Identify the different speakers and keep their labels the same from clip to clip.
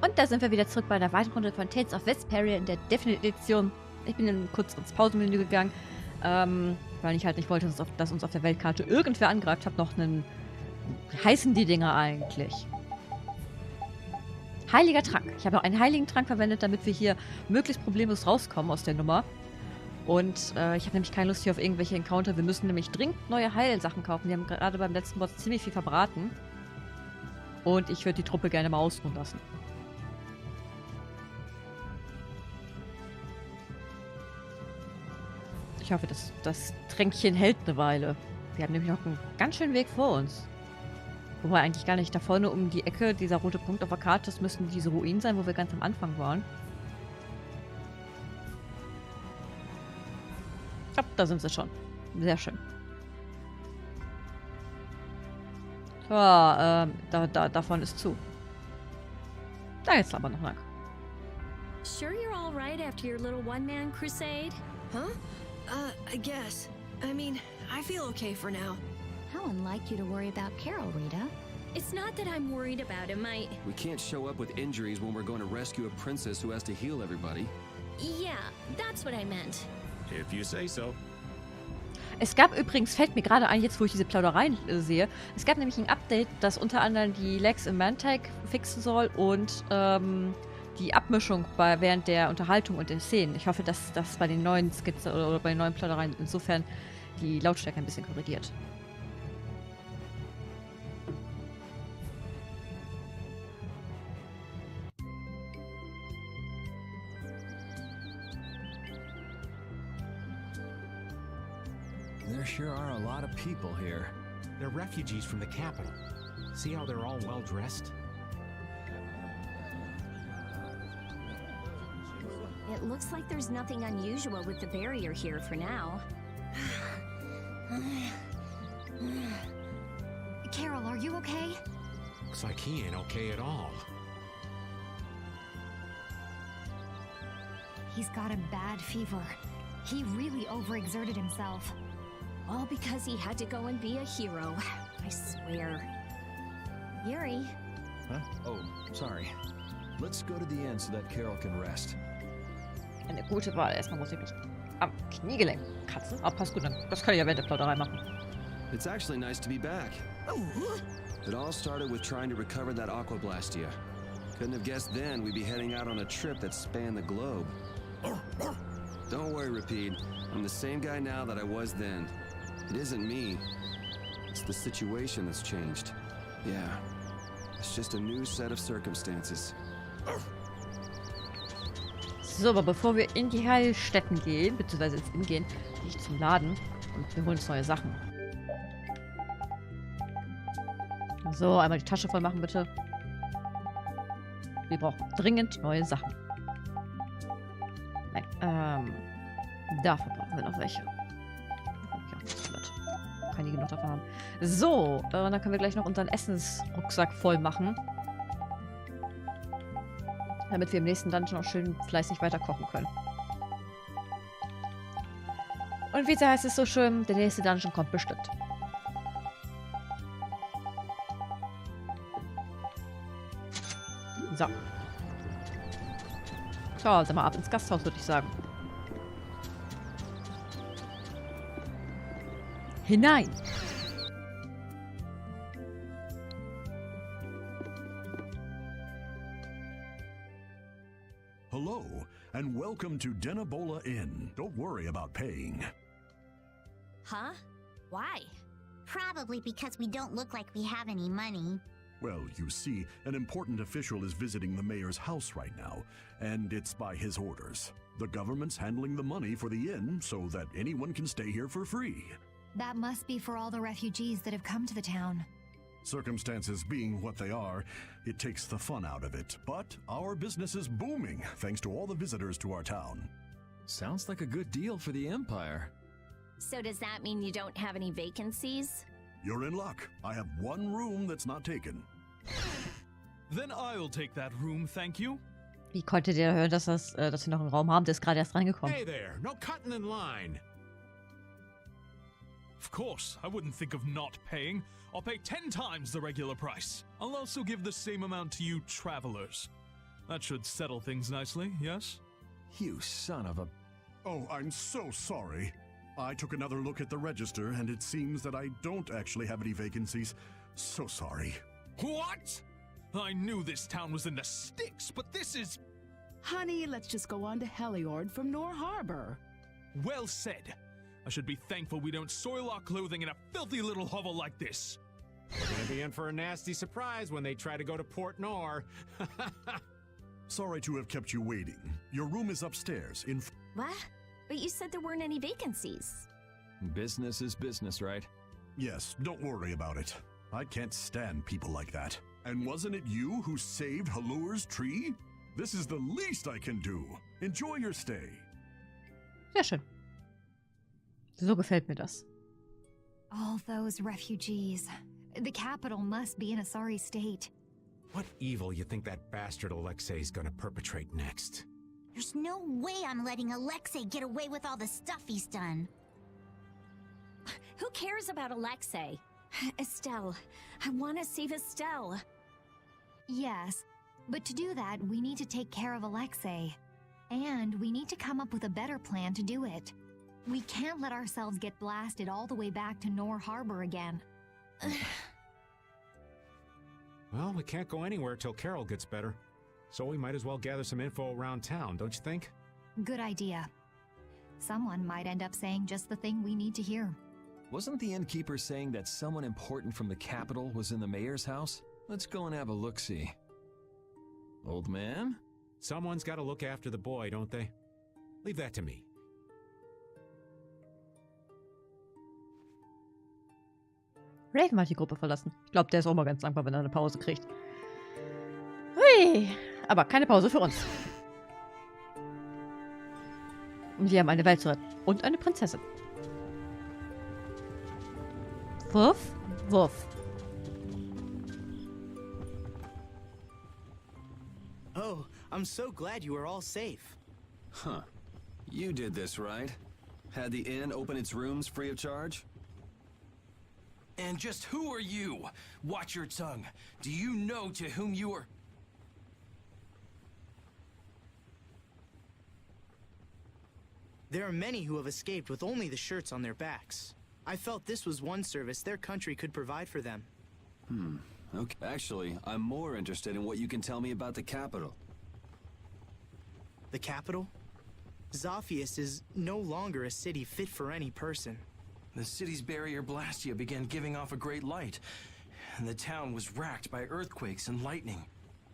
Speaker 1: Und da sind wir wieder zurück bei einer weiteren Runde von Tales of Vesperia in der Definite Edition. Ich bin dann kurz ins Pausenmenü gegangen, weil ich halt nicht wollte, dass uns auf der Weltkarte irgendwer angreift. Ich habe noch einen... Wie heißen die Dinger eigentlich? Heiliger Trank. Ich habe noch einen heiligen Trank verwendet, damit wir hier möglichst problemlos rauskommen aus der Nummer. Und ich habe nämlich keine Lust hier auf irgendwelche Encounter. Wir müssen nämlich dringend neue Heilsachen kaufen. Die haben gerade beim letzten Boss ziemlich viel verbraten. Und ich würde die Truppe gerne mal ausruhen lassen. Ich hoffe, das Tränkchen hält eine Weile. Wir haben nämlich noch einen ganz schönen Weg vor uns. Wobei eigentlich gar nicht. Da vorne um die Ecke, dieser rote Punkt auf der Karte, das müssten diese Ruinen sein, wo wir ganz am Anfang waren. Ja, da sind sie schon. Sehr schön. So, davon ist zu. Da geht's aber noch lang.
Speaker 2: Sure you're all right after your little one-man crusade?
Speaker 3: Huh? I guess. I mean, I feel okay for now.
Speaker 4: How unlike you to worry about Carol, Rita.
Speaker 2: It's not that I'm worried about him,
Speaker 5: We can't show up with injuries when we're going to rescue a princess who has to heal everybody.
Speaker 2: Yeah, that's what I meant.
Speaker 6: If you say so.
Speaker 1: Es gab übrigens, fällt mir gerade ein, jetzt wo ich diese Plaudereien sehe, es gab nämlich ein Update, das unter anderem die Lags im Mantag fixen soll und die Abmischung während der Unterhaltung und der Szenen. Ich hoffe, dass das bei den neuen Skizzen oder bei den neuen Plaudereien insofern die Lautstärke ein bisschen korrigiert.
Speaker 7: There sure are a lot of people here.
Speaker 6: They're refugees from the capital. See how they're all well dressed?
Speaker 2: It looks like there's nothing unusual with the barrier here for now.
Speaker 4: Carol, are you okay?
Speaker 6: Looks like he ain't okay at all.
Speaker 4: He's got a bad fever. He really overexerted himself.
Speaker 2: All because he had to go and be a hero. I swear. Yuri.
Speaker 7: Huh? Oh, sorry. Let's go to the inn so that Carol can rest.
Speaker 1: Eine gute Wahl. Erstmal muss ich mich am Kniegelenk kratzen. Aber passt gut, dann. Das kann ich ja während der Plauderei machen.
Speaker 5: It's actually nice to be back. It all started with trying to recover that Aque-Blastia. Couldn't have guessed then we'd be heading out on a trip that spanned the globe. Don't worry, Rapide. I'm the same guy now that I was then. It isn't me. It's the situation that's changed. Yeah. It's just a new set of circumstances.
Speaker 1: So, aber bevor wir in die Heilstätten gehen, beziehungsweise ins Inn gehen, gehe ich zum Laden und wir holen uns neue Sachen. So, einmal die Tasche voll machen, bitte. Wir brauchen dringend neue Sachen. Nein, dafür brauchen wir noch welche. Kann die genug davon haben. So, und dann können wir gleich noch unseren Essensrucksack voll machen. Damit wir im nächsten Dungeon auch schön fleißig weiter kochen können. Und wie heißt es so schön, der nächste Dungeon kommt bestimmt. So. So, dann mal ab ins Gasthaus, würde ich sagen. Hinein!
Speaker 8: Hello, and welcome to Denabola Inn. Don't worry about paying.
Speaker 2: Huh? Why?
Speaker 9: Probably because we don't look like we have any money.
Speaker 8: Well, you see, an important official is visiting the mayor's house right now, and it's by his orders. The government's handling the money for the inn so that anyone can stay here for free.
Speaker 4: That must be for all the refugees that have come to the town.
Speaker 8: Circumstances being what they are, it takes the fun out of it. But our business is booming thanks to all the visitors to our town.
Speaker 7: Sounds like a good deal for the Empire.
Speaker 2: So does that mean you don't have any vacancies?
Speaker 8: You're in luck. I have one room that's not taken.
Speaker 10: Then I'll take that room, thank you.
Speaker 1: Wie konntet ihr hören, dass wir noch einen Raum haben? Der ist gerade erst reingekommen.
Speaker 6: Hey there, no cutting in line.
Speaker 10: Of course, I wouldn't think of not paying. I'll pay 10 times the regular price. I'll also give the same amount to you travelers. That should settle things nicely, yes?
Speaker 7: You son of a...
Speaker 8: Oh, I'm so sorry. I took another look at the register, and it seems that I don't actually have any vacancies. So sorry.
Speaker 10: What? I knew this town was in the sticks, but this is...
Speaker 11: Honey, let's just go on to Heliord from Nor Harbor.
Speaker 10: Well said. I should be thankful we don't soil our clothing in a filthy little hovel like this.
Speaker 6: We're gonna be in for a nasty surprise when they try to go to Port Nor.
Speaker 8: Sorry to have kept you waiting. Your room is upstairs in...
Speaker 2: What? But you said there weren't any vacancies.
Speaker 7: Business is business, right?
Speaker 8: Yes, don't worry about it. I can't stand people like that. And wasn't it you who saved Halur's tree? This is the least I can do. Enjoy your stay.
Speaker 1: Sehr schön. So gefällt mir das.
Speaker 4: All those refugees. The capital must be in a sorry state.
Speaker 6: What evil you think that bastard Alexei's gonna perpetrate next?
Speaker 9: There's no way I'm letting Alexei get away with all the stuff he's done.
Speaker 2: Who cares about Alexei? Estelle. I want to save Estelle.
Speaker 4: Yes, but to do that, we need to take care of Alexei. And we need to come up with a better plan to do it. We can't let ourselves get blasted all the way back to Nor Harbor again.
Speaker 6: Well, we can't go anywhere till Carol gets better. So we might as well gather some info around town, don't you think?
Speaker 4: Good idea. Someone might end up saying just the thing we need to hear.
Speaker 7: Wasn't the innkeeper saying that someone important from the capital was in the mayor's house? Let's go and have a look-see. Old man?
Speaker 6: Someone's got to look after the boy, don't they? Leave that to me.
Speaker 1: Raven hat die Gruppe verlassen. Ich glaube, der ist auch mal ganz dankbar, wenn er eine Pause kriegt. Hui. Aber keine Pause für uns. Und wir haben eine Welt zu retten. Und eine Prinzessin. Wuff, wuff.
Speaker 12: Oh, I'm so glad you are all safe.
Speaker 5: Huh. You did this, right? Had the inn open its rooms free of charge?
Speaker 13: And just who are you? Watch your tongue. Do you know to whom you are...
Speaker 12: There are many who have escaped with only the shirts on their backs. I felt this was one service their country could provide for them.
Speaker 5: Okay. Actually, I'm more interested in what you can tell me about the capital.
Speaker 12: The capital? Zaphias is no longer a city fit for any person.
Speaker 13: The city's barrier Blastia began giving off a great light, and the town was racked by earthquakes and lightning.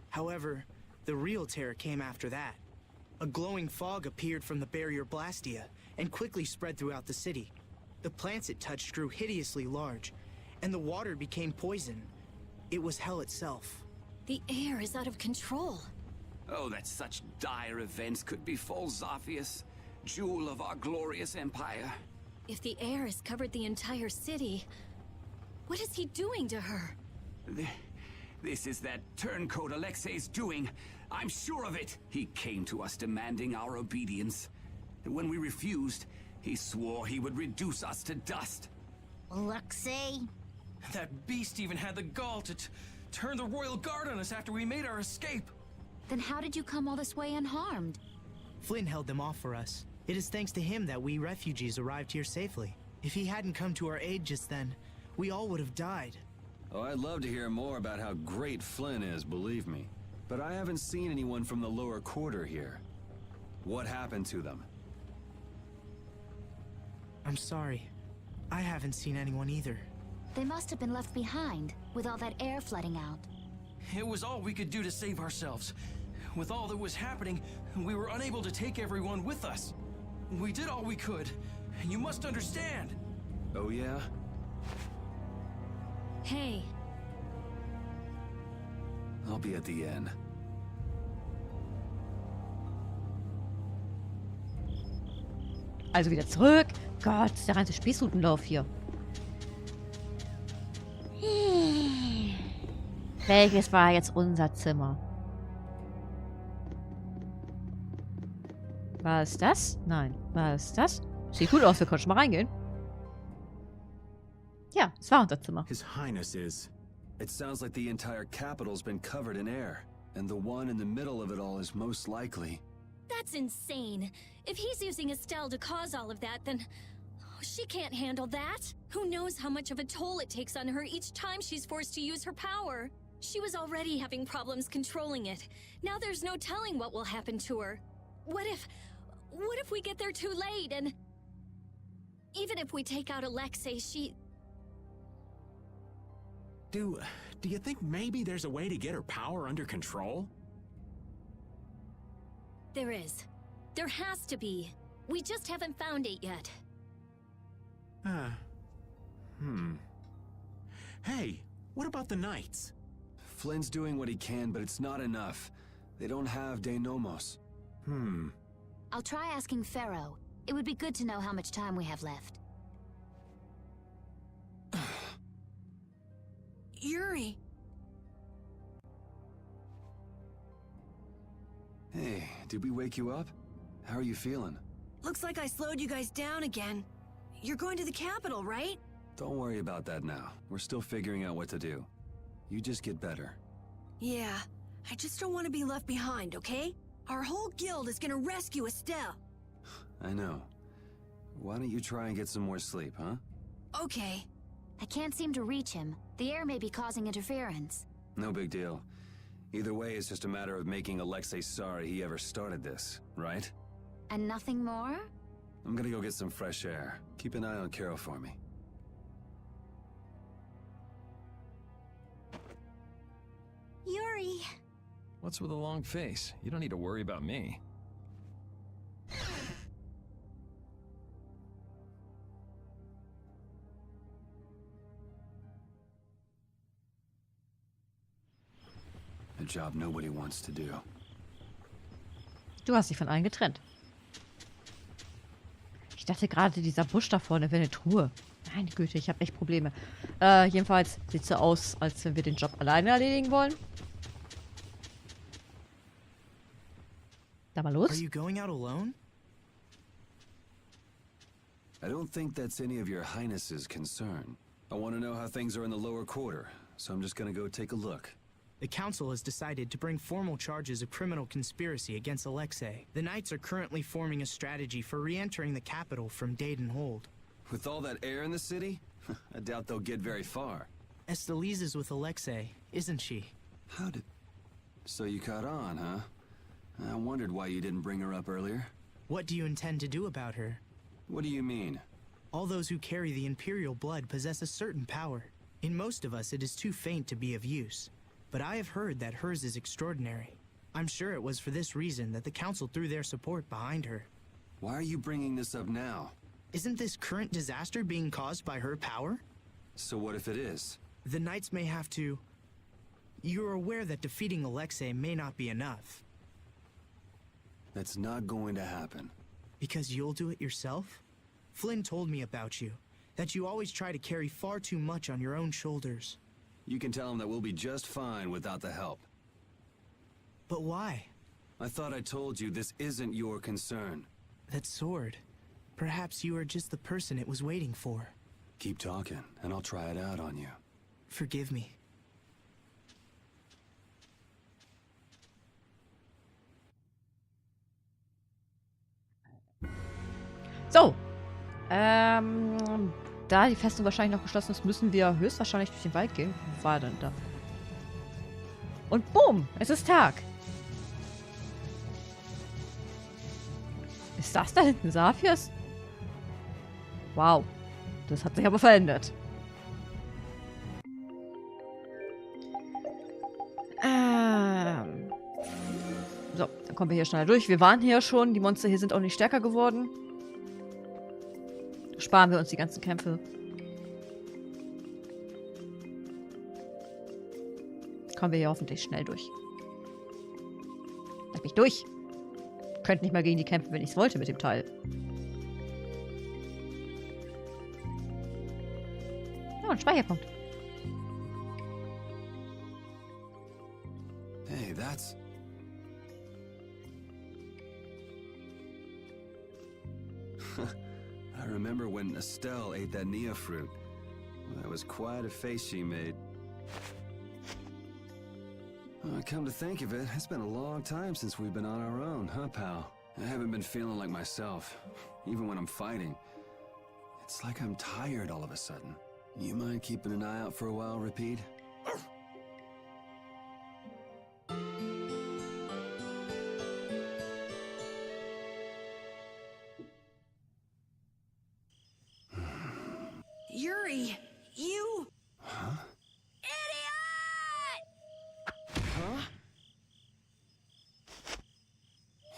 Speaker 12: However, the real terror came after that. A glowing fog appeared from the barrier Blastia and quickly spread throughout the city. The plants it touched grew hideously large, and the water became poison. It was hell itself.
Speaker 2: The air is out of control.
Speaker 14: Oh, that such dire events could befall Zaphias, jewel of our glorious empire.
Speaker 2: If the air has covered the entire city, what is he doing to her?
Speaker 14: This is that turncoat Alexei's doing. I'm sure of it. He came to us demanding our obedience. And when we refused, he swore he would reduce us to dust.
Speaker 9: Alexei?
Speaker 13: That beast even had the gall to turn the royal guard on us after we made our escape.
Speaker 2: Then how did you come all this way unharmed?
Speaker 12: Flynn held them off for us. It is thanks to him that we refugees arrived here safely. If he hadn't come to our aid just then, we all would have died.
Speaker 5: Oh, I'd love to hear more about how great Flynn is, believe me. But I haven't seen anyone from the lower quarter here. What happened to them?
Speaker 12: I'm sorry. I haven't seen anyone either.
Speaker 2: They must have been left behind, with all that air flooding out.
Speaker 13: It was all we could do to save ourselves. With all that was happening, we were unable to take everyone with us. We did all we could, and you must understand.
Speaker 5: Oh yeah?
Speaker 2: Hey.
Speaker 5: I'll be at the inn.
Speaker 1: Also wieder zurück. Gott, der ganze Spießrutenlauf hier. Welches war jetzt unser Zimmer? War es das? Nein. War es das? Sieht gut aus, wir können schon mal reingehen. Ja, es war unser Zimmer.
Speaker 6: His Highness is...
Speaker 5: It sounds like the entire capital's been covered in air. and the one in the middle of it all is most likely.
Speaker 2: That's insane. If he's using Estelle to cause all of that, then she can't handle that. Who knows how much of a toll it takes on her each time she's forced to use her power. She was already having problems controlling it. Now there's no telling what will happen to her. What if we get there too late and... Even if we take out Alexei, she...
Speaker 6: Do you think maybe there's a way to get her power under control?
Speaker 2: There is. There has to be. We just haven't found it yet.
Speaker 6: Hey, what about the Knights?
Speaker 5: Flynn's doing what he can, but it's not enough. They don't have De Nomos.
Speaker 9: I'll try asking Pharaoh. It would be good to know how much time we have left.
Speaker 3: Yuri!
Speaker 5: Hey, did we wake you up? How are you feeling?
Speaker 3: Looks like I slowed you guys down again. You're going to the capital, right?
Speaker 5: Don't worry about that now. We're still figuring out what to do. You just get better.
Speaker 3: Yeah, I just don't want to be left behind, okay? Our whole guild is gonna rescue Estelle.
Speaker 5: I know. Why don't you try and get some more sleep, huh?
Speaker 3: Okay.
Speaker 9: I can't seem to reach him. The air may be causing interference.
Speaker 5: No big deal. Either way, it's just a matter of making Alexei sorry he ever started this, right?
Speaker 9: And nothing more?
Speaker 5: I'm gonna go get some fresh air. Keep an eye on Carol for me.
Speaker 9: Yuri!
Speaker 7: What's with a long face? You don't need to worry about me.
Speaker 5: A job nobody wants to do.
Speaker 1: Du hast dich von allen getrennt. Ich dachte gerade, dieser Busch da vorne wäre eine Truhe. Meine Güte, ich habe echt Probleme. Jedenfalls sieht es so aus, als wenn wir den Job alleine erledigen wollen. Da mal los.
Speaker 12: Are you going out alone?
Speaker 5: I don't think that's any of your Highness's concern. I want to know how things are in the lower quarter, so I'm just gonna go take a look.
Speaker 12: The council has decided to bring formal charges of criminal conspiracy against Alexei. The Knights are currently forming a strategy for re-entering the capital from Dayton Hold.
Speaker 5: With all that air in the city, I doubt they'll get very far.
Speaker 12: Estellise is with Alexei, isn't she?
Speaker 5: How did... So you caught on, huh? I wondered why you didn't bring her up earlier.
Speaker 12: What do you intend to do about her?
Speaker 5: What do you mean?
Speaker 12: All those who carry the Imperial blood possess a certain power. In most of us, it is too faint to be of use. But I have heard that hers is extraordinary. I'm sure it was for this reason that the Council threw their support behind her.
Speaker 5: Why are you bringing this up now?
Speaker 12: Isn't this current disaster being caused by her power?
Speaker 5: So what if it is?
Speaker 12: The Knights may have to... You're aware that defeating Alexei may not be enough.
Speaker 5: That's not going to happen.
Speaker 12: Because you'll do it yourself? Flynn told me about you, that you always try to carry far too much on your own shoulders.
Speaker 5: You can tell him that we'll be just fine without the help.
Speaker 12: But why?
Speaker 5: I thought I told you this isn't your concern.
Speaker 12: That sword. Perhaps you are just the person it was waiting for.
Speaker 5: Keep talking, and I'll try it out on you.
Speaker 12: Forgive me.
Speaker 1: So. Da die Festung wahrscheinlich noch geschlossen ist, müssen wir höchstwahrscheinlich durch den Wald gehen. Wo war denn da? Und boom! Es ist Tag. Ist das da hinten Zaphias? Wow. Das hat sich aber verändert. So, dann kommen wir hier schneller durch. Wir waren hier schon. Die Monster hier sind auch nicht stärker geworden. Sparen wir uns die ganzen Kämpfe. Kommen wir hier hoffentlich schnell durch. Lass mich durch. Könnt nicht mal gegen die kämpfen, wenn ich es wollte mit dem Teil. Oh, ein Speicherpunkt.
Speaker 5: Hey, that's... I remember when Estelle ate that Nia fruit. That was quite a face she made. Come to think of it, it's been a long time since we've been on our own, huh, pal? I haven't been feeling like myself, even when I'm fighting. It's like I'm tired all of a sudden. You mind keeping an eye out for a while, Repeat?
Speaker 3: Yuri, you...
Speaker 5: Huh?
Speaker 3: Idiot!
Speaker 5: Huh?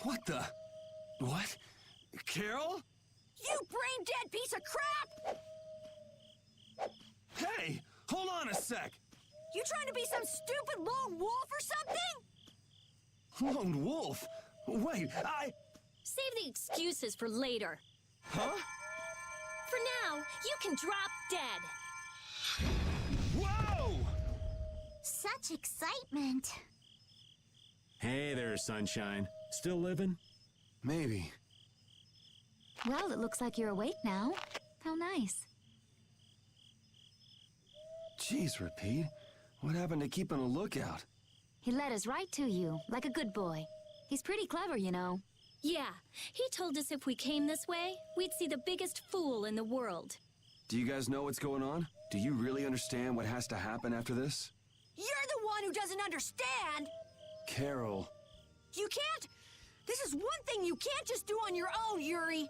Speaker 5: What the... What? Carol?
Speaker 3: You brain-dead piece of crap!
Speaker 5: Hey! Hold on a sec!
Speaker 3: You trying to be some stupid lone wolf or something?
Speaker 5: Lone wolf? Wait,
Speaker 2: Save the excuses for later.
Speaker 5: Huh?
Speaker 2: For now, you can drop dead.
Speaker 5: Whoa!
Speaker 9: Such excitement.
Speaker 6: Hey there, Sunshine. Still living?
Speaker 5: Maybe.
Speaker 9: Well, it looks like you're awake now. How nice.
Speaker 5: Jeez, Repeat. What happened to keeping a lookout?
Speaker 9: He led us right to you, like a good boy. He's pretty clever, you know.
Speaker 2: Yeah, he told us if we came this way, we'd see the biggest fool in the world.
Speaker 5: Do you guys know what's going on? Do you really understand what has to happen after this?
Speaker 3: You're the one who doesn't understand!
Speaker 5: Carol.
Speaker 3: You can't... This is one thing you can't just do on your own, Yuri!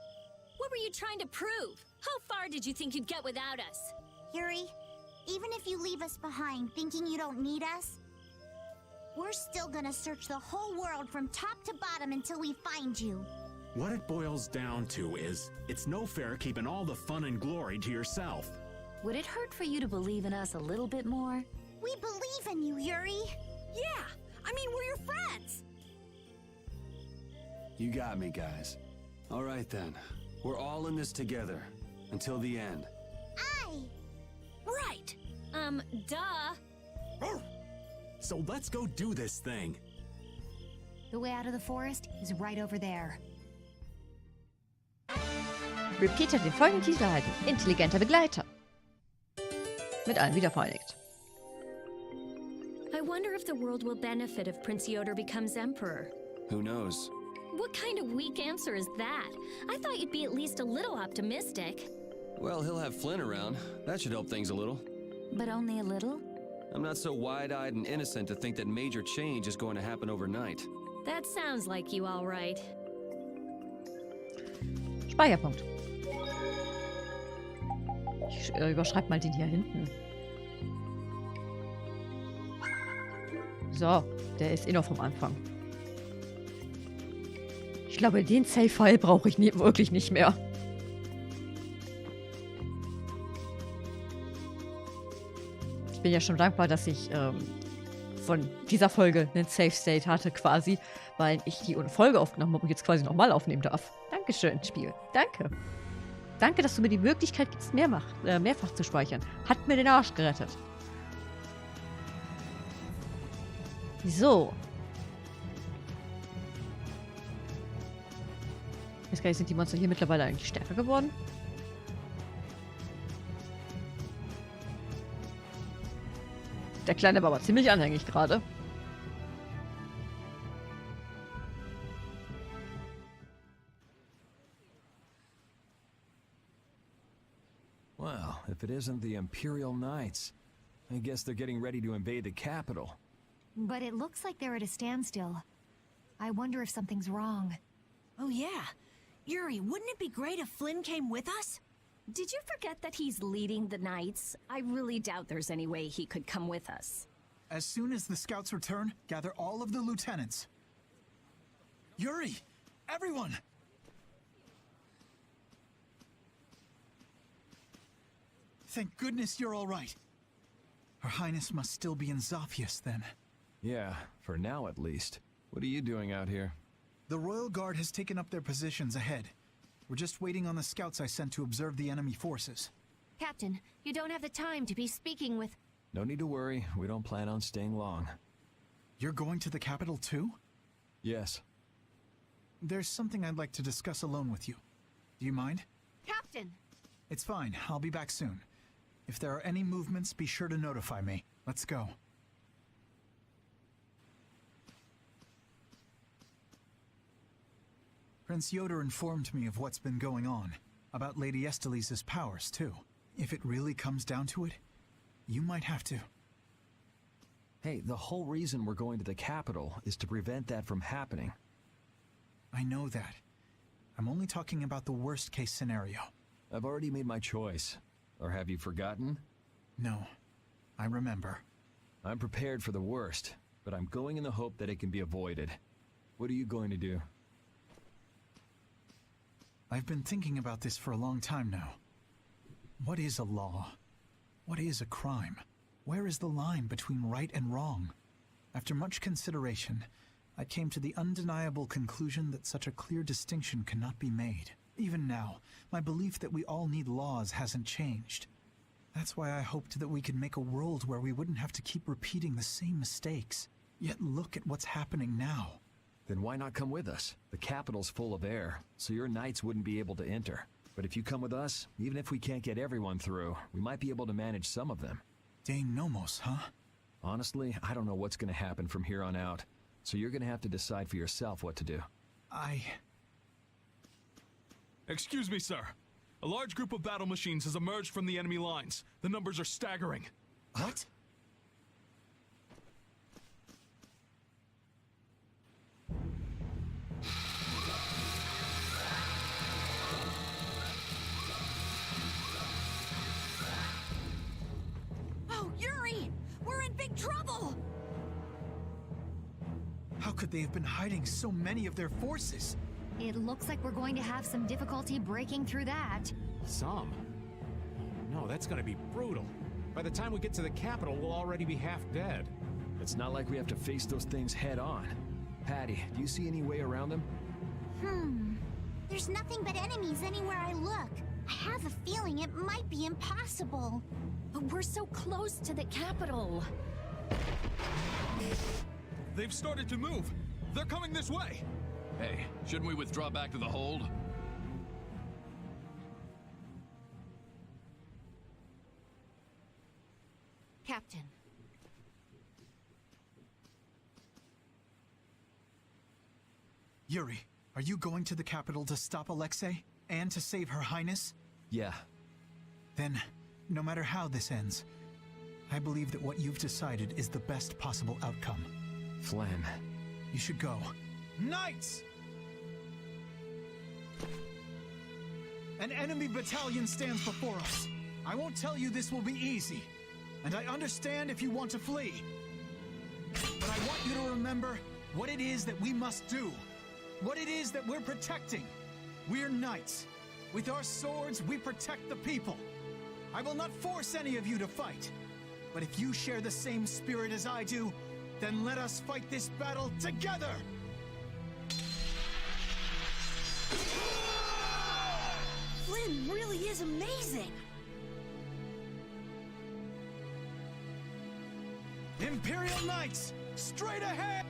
Speaker 2: What were you trying to prove? How far did you think you'd get without us?
Speaker 15: Yuri, even if you leave us behind thinking you don't need us, we're still gonna search the whole world from top to bottom until we find you.
Speaker 6: What it boils down to is, it's no fair keeping all the fun and glory to yourself.
Speaker 9: Would it hurt for you to believe in us a little bit more?
Speaker 15: We believe in you, Yuri.
Speaker 3: Yeah, I mean, we're your friends.
Speaker 5: You got me, guys. All right, then. We're all in this together. Until the end.
Speaker 3: Right.
Speaker 2: Duh.
Speaker 6: So let's go do this thing.
Speaker 4: The way out of the forest is right over there.
Speaker 1: Repeat hat den folgenden Titel erhalten. Intelligenter Begleiter. Mit allen wieder vereinigt.
Speaker 2: I wonder if the world will benefit if Prince Yodor becomes emperor.
Speaker 5: Who knows?
Speaker 2: What kind of weak answer is that? I thought you'd be at least a little optimistic.
Speaker 5: Well, he'll have Flynn around. That should help things a little.
Speaker 9: But only a little?
Speaker 5: I'm not so wide-eyed and innocent to think that major change is going to happen overnight.
Speaker 2: That sounds like you, all right.
Speaker 1: Speicherpunkt. Ich überschreibe mal den hier hinten. So, der ist eh noch vom Anfang. Ich glaube, den Save-File brauche ich wirklich nicht mehr. Ich bin ja schon dankbar, dass ich von dieser Folge einen Save-State hatte quasi, weil ich die ohne Folge aufgenommen habe und jetzt quasi nochmal aufnehmen darf. Dankeschön, Spiel. Danke. Danke, dass du mir die Möglichkeit gibst, mehrfach zu speichern. Hat mir den Arsch gerettet. So. Jetzt gar nicht, sind die Monster hier mittlerweile eigentlich stärker geworden? Der Kleine war aber ziemlich anhängig gerade.
Speaker 7: Well, if it isn't the Imperial Knights, I guess they're getting ready to invade the capital.
Speaker 4: But it looks like they're at a standstill. I wonder if something's wrong.
Speaker 3: Oh yeah. Yuri, wouldn't it be great if Flynn came with us?
Speaker 2: Did you forget that he's leading the Knights? I really doubt there's any way he could come with us.
Speaker 16: As soon as the scouts return, gather all of the lieutenants. Yuri! Everyone! Thank goodness you're all right. Her Highness must still be in Zaphias, then.
Speaker 7: Yeah, for now at least. What are you doing out here?
Speaker 16: The Royal Guard has taken up their positions ahead. We're just waiting on the scouts I sent to observe the enemy forces.
Speaker 15: Captain, you don't have the time to be speaking with...
Speaker 7: No need to worry. We don't plan on staying long.
Speaker 16: You're going to the capital too?
Speaker 7: Yes.
Speaker 16: There's something I'd like to discuss alone with you. Do you mind?
Speaker 15: Captain!
Speaker 16: It's fine. I'll be back soon. If there are any movements, be sure to notify me. Let's go. Prince Yoder informed me of what's been going on. About Lady Estellise's powers, too. If it really comes down to it, you might have to...
Speaker 7: Hey, the whole reason we're going to the capital is to prevent that from happening.
Speaker 16: I know that. I'm only talking about the worst-case scenario.
Speaker 7: I've already made my choice. Or have you forgotten?
Speaker 16: No. I remember.
Speaker 7: I'm prepared for the worst, but I'm going in the hope that it can be avoided. What are you going to do?
Speaker 16: I've been thinking about this for a long time now. What is a law? What is a crime? Where is the line between right and wrong? After much consideration, I came to the undeniable conclusion that such a clear distinction cannot be made. Even now, my belief that we all need laws hasn't changed. That's why I hoped that we could make a world where we wouldn't have to keep repeating the same mistakes. Yet look at what's happening now.
Speaker 7: Then why not come with us? The capital's full of air, so your knights wouldn't be able to enter. But if you come with us, even if we can't get everyone through, we might be able to manage some of them.
Speaker 16: Dane Nomos, huh?
Speaker 7: Honestly, I don't know what's gonna happen from here on out, so you're gonna have to decide for yourself what to do.
Speaker 10: Excuse me, sir. A large group of battle machines has emerged from the enemy lines. The numbers are staggering.
Speaker 16: What?
Speaker 3: Oh, Yuri! We're in big trouble!
Speaker 16: How could they have been hiding so many of their forces?
Speaker 4: It looks like we're going to have some difficulty breaking through that.
Speaker 6: Some? No, that's gonna be brutal. By the time we get to the capital, we'll already be half dead.
Speaker 7: It's not like we have to face those things head on. Patty, do you see any way around them?
Speaker 15: There's nothing but enemies anywhere I look. I have a feeling it might be impossible.
Speaker 2: But we're so close to the capital.
Speaker 10: They've started to move. They're coming this way.
Speaker 17: Hey, shouldn't we withdraw back to the hold?
Speaker 9: Captain.
Speaker 16: Yuri, are you going to the capital to stop Alexei? And to save Her Highness?
Speaker 7: Yeah.
Speaker 16: Then, no matter how this ends, I believe that what you've decided is the best possible outcome.
Speaker 7: Flynn.
Speaker 16: You should go. Knights! An enemy battalion stands before us. I won't tell you this will be easy, and I understand if you want to flee. But I want you to remember what it is that we must do. What it is that we're protecting. We're knights. With our swords, we protect the people. I will not force any of you to fight. But if you share the same spirit as I do, then let us fight this battle together!
Speaker 3: Flynn really is amazing!
Speaker 16: Imperial Knights, straight ahead!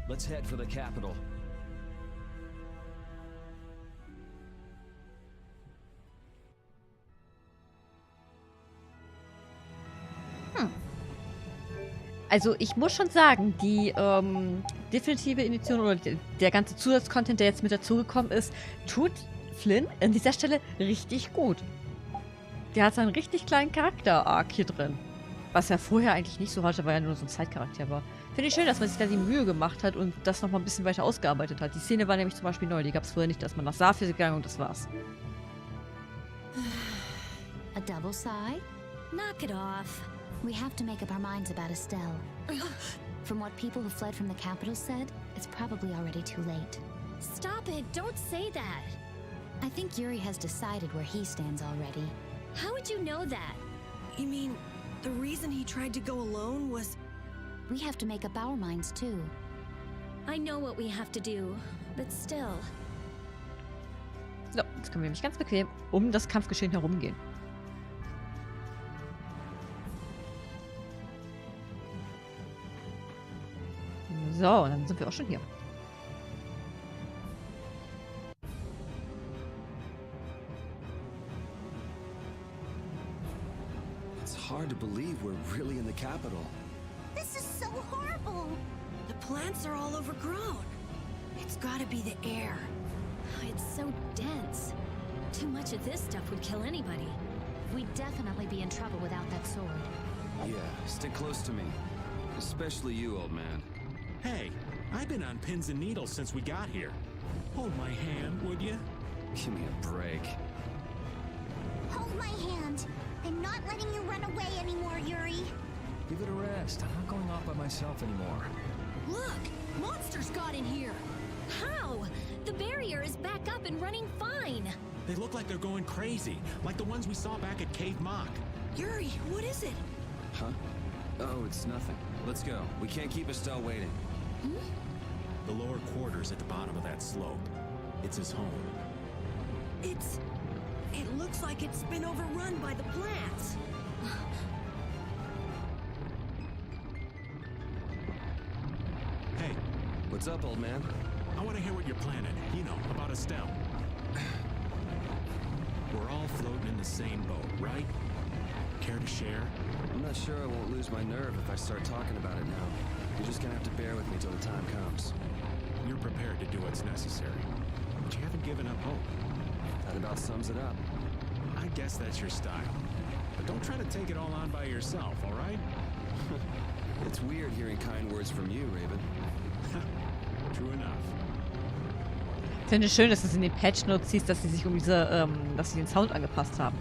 Speaker 7: Let's head for the capital.
Speaker 1: Also ich muss schon sagen, die definitive Edition oder der ganze Zusatzcontent, der jetzt mit dazugekommen ist, tut Flynn an dieser Stelle richtig gut. Der hat seinen richtig kleinen Charakter-Arc hier drin. Was er vorher eigentlich nicht so hatte, weil er nur so ein Zeitcharakter war. Finde ich schön, dass man sich da die Mühe gemacht hat und das nochmal ein bisschen weiter ausgearbeitet hat. Die Szene war nämlich zum Beispiel neu, die gab es vorher nicht, dass man nach Zaphia gegangen und das war's.
Speaker 9: A double sigh?
Speaker 2: Knock it off.
Speaker 9: We have to make up our minds about Estelle. From what people who fled from the capital said, it's probably already too late.
Speaker 2: Stop it, don't say that.
Speaker 9: I think Yuri has decided where he stands already.
Speaker 2: How would you know that?
Speaker 3: You mean, the reason he tried to go alone was...
Speaker 9: We have to make up our minds too.
Speaker 2: I know what we have to do, but still.
Speaker 1: So, jetzt können wir nämlich ganz bequem um das Kampfgeschehen herumgehen. So, und dann sind wir auch schon hier.
Speaker 5: It's hard to believe we're really in the capital.
Speaker 15: This is so horrible.
Speaker 3: The plants are all overgrown. It's gotta be the air.
Speaker 2: It's so dense. Too much of this stuff would kill anybody.
Speaker 9: We'd definitely be in trouble without that sword.
Speaker 5: Yeah, stick close to me. Especially you, old man.
Speaker 6: Hey, I've been on pins and needles since we got here. Hold my hand, would you?
Speaker 5: Give me a break.
Speaker 15: Hold my hand. I'm not letting you run away anymore, Yuri.
Speaker 7: Give it a rest. I'm not going off by myself anymore.
Speaker 3: Look! Monsters got in here!
Speaker 2: How? The barrier is back up and running fine.
Speaker 6: They look like they're going crazy, like the ones we saw back at Cave Mock.
Speaker 3: Yuri, what is it?
Speaker 5: Huh? Oh, it's nothing. Let's go. We can't keep Estelle waiting.
Speaker 6: The lower quarters at the bottom of that slope. It's his home.
Speaker 3: It looks like it's been overrun by the plants.
Speaker 6: Hey.
Speaker 5: What's up, old man?
Speaker 6: I want to hear what you're planning. You know, about Estelle. We're all floating in the same boat, right? Care to share?
Speaker 5: I'm not sure I won't lose my nerve if I start talking about it now. You're just gonna have to bear with me till the time comes.
Speaker 6: You're prepared to do what's necessary, but you haven't given up hope.
Speaker 5: That about sums it up.
Speaker 6: I guess that's your style. But don't try to take it all on by yourself, all right?
Speaker 5: It's weird hearing kind words from you, Raven.
Speaker 6: True enough.
Speaker 1: Ich finde es schön, dass es in den Patch Notes hieß, dass sie sich dass sie den Sound angepasst haben.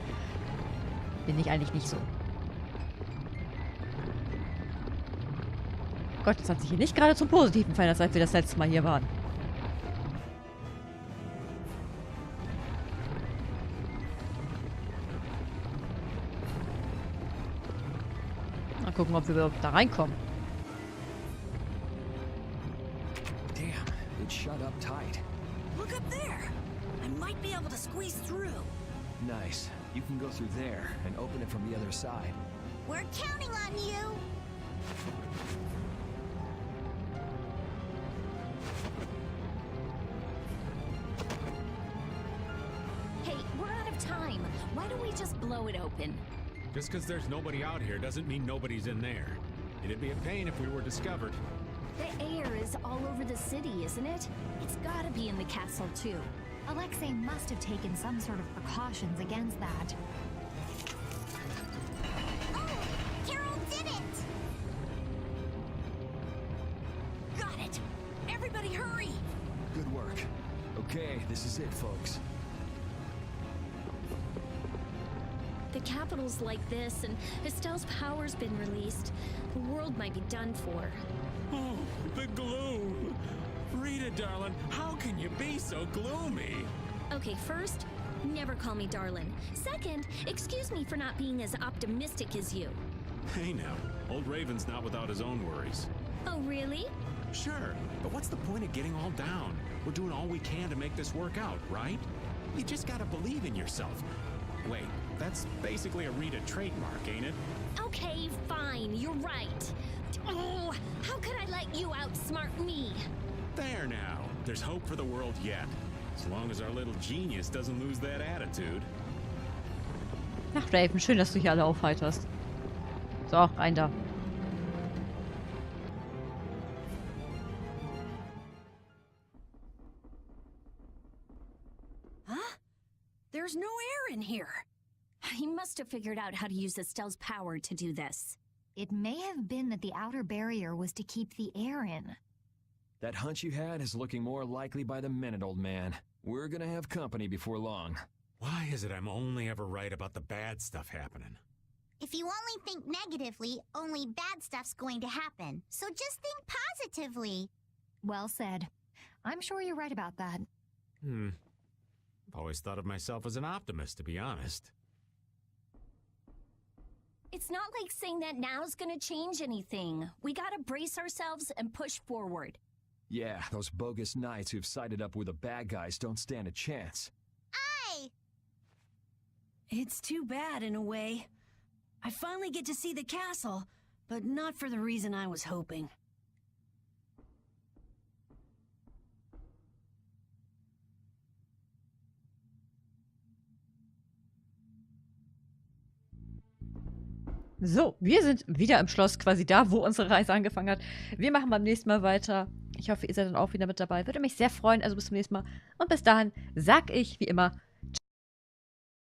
Speaker 1: Bin ich eigentlich nicht so. Gott, das hat sich hier nicht gerade zum Positiven verändert, seit wir das letzte Mal hier waren. Mal gucken, ob wir überhaupt da reinkommen.
Speaker 7: Damn, it shut up tight.
Speaker 3: Look up there! I might be able to squeeze through.
Speaker 7: Nice. You can go through there and open it from the other side.
Speaker 15: We're counting on you!
Speaker 2: Hey, we're out of time. Why don't we just blow it open?
Speaker 6: Just because there's nobody out here doesn't mean nobody's in there. It'd be a pain if we were discovered.
Speaker 2: The air is all over the city, isn't it? It's gotta be in the castle, too.
Speaker 4: Alexei must have taken some sort of precautions against that.
Speaker 15: Oh! Carol did it!
Speaker 3: Got it! Everybody hurry!
Speaker 7: Good work. Okay, this is it, folks.
Speaker 2: The capital's like this, and Estelle's power's been released. The world might be done for.
Speaker 6: Oh, the gloom! Rita, darling, how can you be so gloomy?
Speaker 2: Okay, first, never call me darling. Second, excuse me for not being as optimistic as you.
Speaker 6: Hey now, old Raven's not without his own worries.
Speaker 2: Oh, really?
Speaker 6: Sure, but what's the point of getting all down? We're doing all we can to make this work out, right? You just gotta believe in yourself. Wait, that's basically a Rita trademark, ain't it?
Speaker 2: Okay, fine, you're right. Oh, how could I let you outsmart me?
Speaker 6: There now. There's hope for the world yet. As long as our little genius doesn't lose that attitude.
Speaker 1: Ach, Raven, schön, dass du hier alle aufheiterst. So, rein da.
Speaker 3: Huh? There's no air in here.
Speaker 2: He must have figured out how to use Estelle's power to do this.
Speaker 4: It may have been that the outer barrier was to keep the air in.
Speaker 7: That hunch you had is looking more likely by the minute, old man. We're gonna have company before long.
Speaker 6: Why is it I'm only ever right about the bad stuff happening?
Speaker 15: If you only think negatively, only bad stuff's going to happen. So just think positively.
Speaker 4: Well said. I'm sure you're right about that.
Speaker 6: I've always thought of myself as an optimist, to be honest.
Speaker 2: It's not like saying that now's gonna change anything. We gotta brace ourselves and push forward.
Speaker 7: Yeah, those bogus knights who've sided up with the bad guys don't stand a chance.
Speaker 15: Aye!
Speaker 3: It's too bad in a way. I finally get to see the castle, but not for the reason I was hoping.
Speaker 1: So, wir sind wieder im Schloss, quasi da, wo unsere Reise angefangen hat. Wir machen beim nächsten Mal weiter. Ich hoffe, ihr seid dann auch wieder mit dabei. Würde mich sehr freuen. Also bis zum nächsten Mal. Und bis dahin sag ich, wie immer,